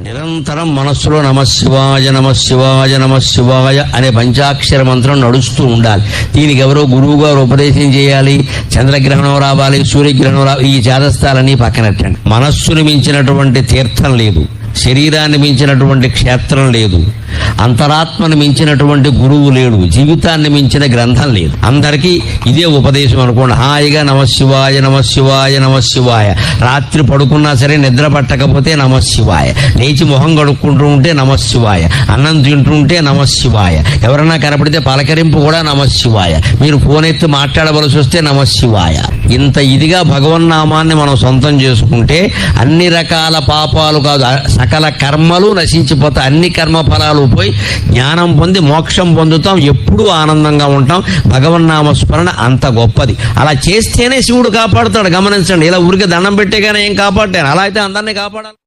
నిరంతరం మనస్సులో నమశివాయ నమశివాయ నమశివాయ అనే పంచాక్షర మంత్రం నడుస్తూ ఉండాలి. దీనికి ఎవరో గురువు గారు ఉపదేశం చేయాలి, చంద్రగ్రహణం రావాలి, సూర్యగ్రహణం రావాలి, ఈ చేదస్తాలన్నీ పక్కనట్టండి. మనస్సును మించినటువంటి తీర్థం లేదు, శరీరాన్ని మించినటువంటి క్షేత్రం లేదు, అంతరాత్మను మించినటువంటి గురువు లేడు, జీవితాన్ని మించిన గ్రంథం లేదు. అందరికీ ఇదే ఉపదేశం అనుకోండి. హాయిగా నమశివాయ నమశివాయ నమశివాయ. రాత్రి పడుకున్నా సరే నిద్ర పట్టకపోతే నమశివాయ, లేచి మొహం కడుక్కుంటూ ఉంటే నమశివాయ, అన్నం తింటూ ఉంటే నమశివాయ, ఎవరన్నా కనపడితే పలకరింపు కూడా నమశివాయ, మీరు ఫోన్ ఎత్తి మాట్లాడవలసి వస్తే నమశివాయ. ఇంత ఇదిగా భగవన్నామాన్ని మనం సొంతం చేసుకుంటే అన్ని రకాల పాపాలు కాదు, సకల కర్మలు నశించిపోతాయి. అన్ని కర్మ ఫలాలు పోయి జ్ఞానం పొంది మోక్షం పొందుతాం, ఎప్పుడూ ఆనందంగా ఉంటాం. భగవన్నామస్మరణ అంత గొప్పది. అలా చేస్తేనే శివుడు కాపాడుతాడు. గమనించండి, ఇలా ఊరికే దండం పెట్టేగానే ఏం కాపాడాను, అలా అయితే అందరినీ కాపాడాలి.